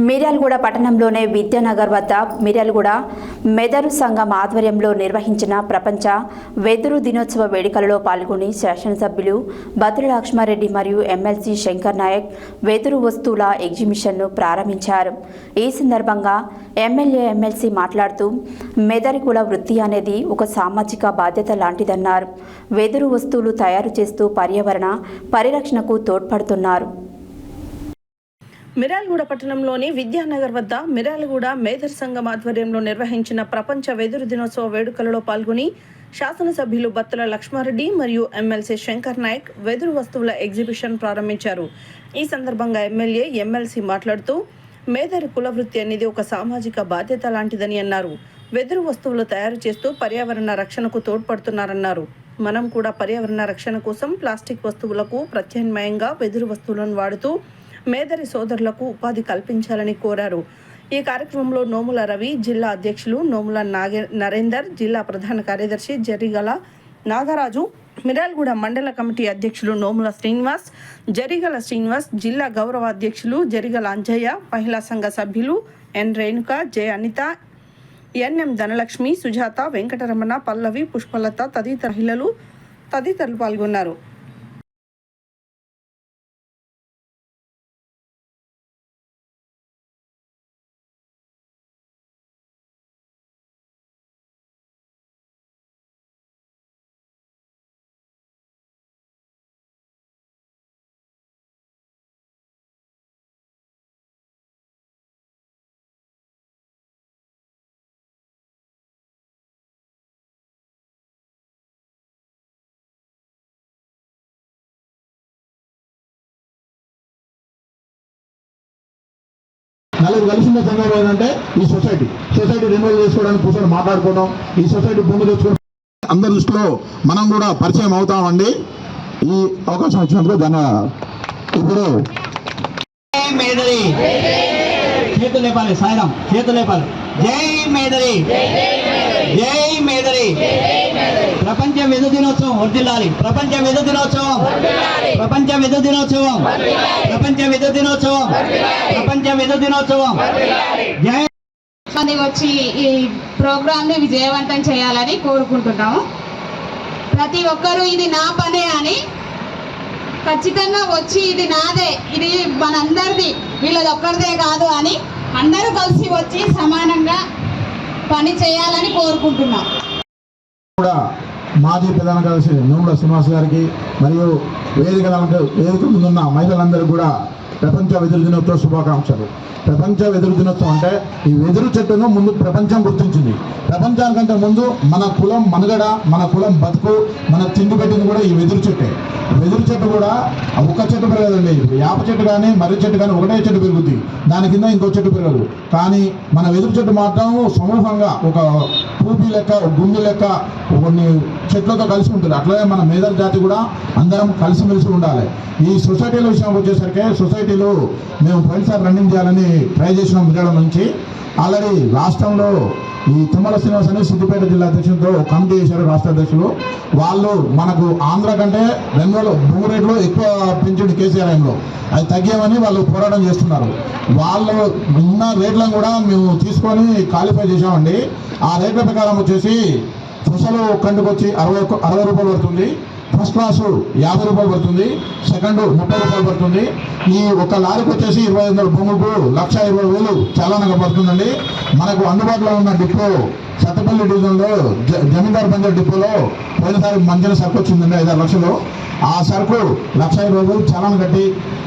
మిర్యాలగూడ పట్టణంలోని విద్యానగర్ వద్ద మిర్యాలగూడ మెదరు సంఘం ఆధ్వర్యంలో నిర్వహించిన ప్రపంచ వెదురు దినోత్సవ వేడుకలలో పాల్గొని శాసనసభ్యులు బత్తుల లక్ష్మారెడ్డి మరియు ఎమ్మెల్సీ శంకర్ నాయక్ వెదురు వస్తువుల ఎగ్జిబిషన్ను ప్రారంభించారు. ఈ సందర్భంగా ఎమ్మెల్సీ మాట్లాడుతూ మెదరికుల వృత్తి అనేది ఒక సామాజిక బాధ్యత లాంటిదన్నారు. వెదురు వస్తువులు తయారు చేస్తూ పర్యావరణ పరిరక్షణకు తోడ్పడుతున్నారు. మిర్యాలగూడ పట్టణంలోని విద్యానగర్ వద్ద మిర్యాలగూడ మేధర్ సంఘం ఆధ్వర్యంలో నిర్వహించిన ప్రపంచ వెదురు దినోత్సవ వేడుకలలో పాల్గొని శాసనసభ్యులు బత్తుల లక్ష్మారెడ్డి మరియు ఎమ్మెల్సీ శంకర్ నాయక్ వెదురు వస్తువుల ఎగ్జిబిషన్ ప్రారంభించారు. ఈ సందర్భంగా ఎమ్మెల్సీ మాట్లాడుతూ మేధరి కుల వృత్తి అనేది ఒక సామాజిక బాధ్యత లాంటిదని అన్నారు. వెదురు వస్తువులు తయారు చేస్తూ పర్యావరణ రక్షణకు తోడ్పడుతున్నారన్నారు. మనం కూడా పర్యావరణ రక్షణ కోసం ప్లాస్టిక్ వస్తువులకు ప్రత్యామ్నాయంగా వెదురు వస్తువులను వాడుతూ మేధరి సోదరులకు ఉపాధి కల్పించాలని కోరారు. ఈ కార్యక్రమంలో నోముల రవి, జిల్లా అధ్యక్షులు నోముల నరేందర్, జిల్లా ప్రధాన కార్యదర్శి జరిగల నాగరాజు, మిర్యాలగూడ మండల కమిటీ అధ్యక్షులు నోముల శ్రీనివాస్, జరిగల శ్రీనివాస్, జిల్లా గౌరవ అధ్యక్షులు జరిగల అంజయ్య, మహిళా సంఘ సభ్యులు ఎన్ రేణుక, జె అనిత, ఎన్ఎం ధనలక్ష్మి, సుజాత, వెంకటరమణ, పల్లవి, పుష్పలత తదితరులు పాల్గొన్నారు. నలుగురు కలిసిన సందర్భం ఏంటంటే ఈ సొసైటీ రెన్యువల్ చేసుకోవడానికి కూర్చొని మాట్లాడుకోవడం, ఈ సొసైటీ భూమి తెచ్చుకోవడం, అందరి దృష్టిలో మనం కూడా పరిచయం అవుతామండి. ఈ అవకాశం ఇచ్చినందుకు ధన్యవాదాలు. ఇప్పుడు చేతులు లేపాలి, సాయిరాం చేతులు లేపాలి. జై మేదరి, జై మేదరి. ప్రపంచ వెదురు దినోత్సవం వర్ధిల్లాలి. ప్రపంచ వెదురు దినోత్సవం, ప్రపంచ వెదురు దినోత్సవం, ప్రపంచ వెదురు దినోత్సవం, ప్రపంచ వెదురు దినోత్సవం. జై వచ్చి ఈ ప్రోగ్రామ్ ని విజయవంతం చేయాలని కోరుకుంటున్నాము. ప్రతి ఒక్కరూ ఇది నా పనే అని ఖచ్చితంగా వచ్చి ఇది నాదే, ఇది మనందరిది, వీళ్ళది ఒక్కరిదే కాదు అని అందరూ కలిసి వచ్చి సమానంగా పని చేయాలని కోరుకుంటున్నాం. కూడా మాజీ ప్రధాన కార్యదర్శి నోముల శ్రీనివాస్ గారికి మరియు వేదిక ముందున్న మహిళలందరికీ కూడా ప్రపంచ వెదురు దినోత్సవ శుభాకాంక్షలు. ప్రపంచ వెదురు దినోత్సవం అంటే ఈ వెదురు చెట్టును ముందు ప్రపంచం గుర్తించింది. ప్రపంచానికంటే ముందు మన కులం మనుగడ, మన కులం బతుకు, మన తిండి పెట్టింది కూడా ఈ వెదురు చెట్టే. వెదురు చెట్టు కూడా ఒక్క చెట్టు పెరగదండి. యాప చెట్టు కానీ మర్రి చెట్టు కానీ ఒకటే చెట్టు పెరుగుద్ది, దాని కింద ఇంకో చెట్టు పెరగదు. కానీ మన వెదురు చెట్టు మాత్రం సమూహంగా ఒక పూపి లెక్క, గుండు లెక్క కొన్ని చెట్లతో కలిసి ఉంటుంది. అట్లాగే మన మేదర్ జాతి కూడా అందరం కలిసిమెలిసి ఉండాలి. ఈ సొసైటీల విషయం వచ్చేసరికి సొసైటీలో మేము పోయినసారి రన్నింగ్ చేయాలని ట్రై చేసినాం. మిర్యాల నుంచి ఆల్రెడీ రాష్ట్రంలో ఈ తుమ్మల శ్రీనివాస్ అని సిద్దిపేట జిల్లా అధ్యక్షులతో కమిటీ చేశారు రాష్ట్ర అధ్యక్షులు. వాళ్ళు మనకు ఆంధ్ర కంటే రెన్యువల్ భూమి రేట్లు ఎక్కువ పెంచింది కేసీఆర్ టైంలో, అది తగ్గామని వాళ్ళు పోరాటం చేస్తున్నారు. వాళ్ళు ఉన్న రేట్లను కూడా మేము తీసుకొని క్వాలిఫై చేసామండి. ఆ రేట్ల ప్రకారం వచ్చేసి పుసలు కండుకు వచ్చి 60 రూపాయలు పడుతుంది, ఫస్ట్ క్లాసు 50 రూపాయలు పడుతుంది, సెకండ్ 30 రూపాయలు పడుతుంది. ఈ ఒక లారీకి వచ్చేసి 2500 భూములకు 1,20,000 చాలానగా పడుతుందండి. మనకు అందుబాటులో ఉన్న డిపో సత్తపల్లి డివిజన్లో జమీందార్ బంజర్ డిపోలో పోయినసారి మంచిగా సరుకు వచ్చిందండి 5-6 లక్షలు. ఆ సరుకు 1,20,000 చాలాను కట్టి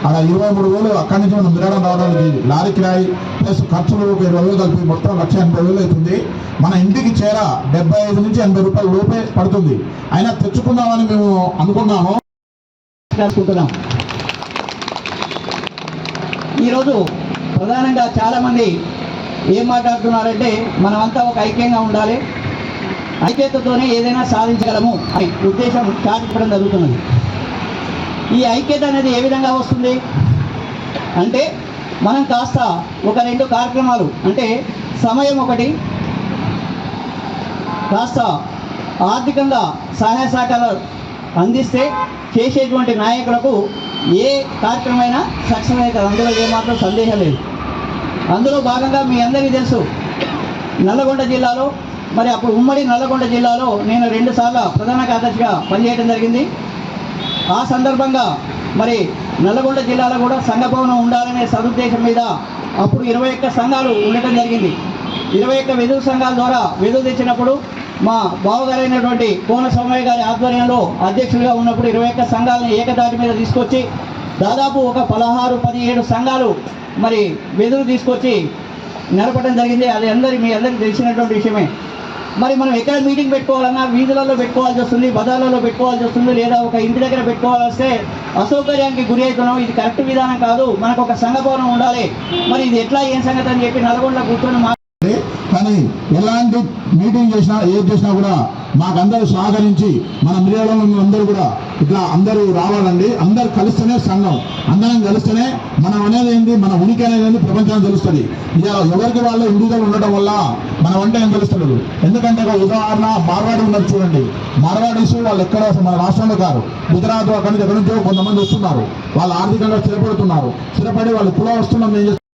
అలా 23,000 అక్కడి నుంచి మనం మిర్యాలం రావడానికి లారీ కిరాయి ప్లస్ ఖర్చులు ఒక 20,000 కలిపి మొత్తం 1,80,000 అవుతుంది. మన ఇంటికి చేర 75 నుంచి 80 రూపాయల లోపే పడుతుంది. అయినా తెచ్చుకుందామని మేము అనుకున్నాము. ఈరోజు ప్రధానంగా చాలామంది ఏం మాట్లాడుతున్నారంటే మనమంతా ఒక ఐక్యంగా ఉండాలి, ఐక్యతతోనే ఏదైనా సాధించగలము అనే ఉద్దేశం చాటించడం జరుగుతున్నది. ఈ ఐక్యత అనేది ఏ విధంగా వస్తుంది అంటే మనం కాస్త ఒక 2 కార్యక్రమాలు అంటే సమయం ఒకటి, కాస్త ఆర్థికంగా సహాయ సహకారాలు అందిస్తే చేసేటువంటి నాయకులకు ఏ కార్యక్రమమైనా సక్సెస్ అవుతుంది, అందులో ఏమాత్రం సందేహం లేదు. అందులో భాగంగా మీ అందరికీ తెలుసు నల్లగొండ జిల్లాలో మరి అప్పుడు ఉమ్మడి నల్లగొండ జిల్లాలో నేను 2 సార్లు ప్రధాన కార్యదర్శిగా పనిచేయడం జరిగింది. ఆ సందర్భంగా మరి నల్లగొండ జిల్లాలో కూడా సంఘ భవనం ఉండాలనే సదుద్దేశం మీద అప్పుడు 21 సంఘాలు ఉండటం జరిగింది. 21 వెదురు సంఘాల ద్వారా వెదురు తెచ్చినప్పుడు మా బావగారైనటువంటి కోన సోమయ్య గారి ఆధ్వర్యంలో అధ్యక్షుడిగా ఉన్నప్పుడు 21 సంఘాలను ఏకదాటి మీద తీసుకొచ్చి దాదాపు ఒక 16-17 సంఘాలు మరి వెదురు తీసుకొచ్చి నడపడం జరిగింది. అది మీ అందరికీ తెలిసినటువంటి విషయమే. మరి మనం ఎక్కడ మీటింగ్ పెట్టుకోవాలన్నా వీధులలో పెట్టుకోవాల్సి వస్తుంది, బజార్లలో పెట్టుకోవాల్సి వస్తుంది, లేదా ఒక ఇంటి దగ్గర పెట్టుకోవాల్సి అసౌకర్యానికి గురి అవుతున్నాం. ఇది కరెక్ట్ విధానం కాదు, మనకు ఒక సంఘ భవనం ఉండాలి. మరి ఇది ఎట్లా ఏం సంగతి అని చెప్పి నల్గొండలో కూర్చొని కానీ ఎలాంటి మీటింగ్ చేసినా ఏది చేసినా కూడా మాకందరూ సహకరించి మన మిర్యాలలో అందరూ కూడా ఇట్లా అందరూ రావాలండి. అందరు కలిస్తేనే సంఘం, అందరం కలిస్తేనే మనం అనేది ఏంటి, మన ఉనికి అనేది ఏంటి ప్రపంచానికి తెలుస్తుంది. ఎవరికి వాళ్ళు ఇండివిజువల్ ఉండటం వల్ల మనం అంటే ఏం తెలుస్తలేదు. ఎందుకంటే ఒక ఉదాహరణ మార్వాడి ఉన్నది చూడండి. మార్వాడీస్ వాళ్ళు ఎక్కడ మన రాష్ట్రంలో కాదు, గుజరాత్ అక్కడి నుంచి ఎక్కడి నుంచో కొంతమంది వస్తున్నారు. వాళ్ళు ఆర్థికంగా స్థిరపడుతున్నారు. స్థిరపడి వాళ్ళు కుల వస్తున్నాం ఏం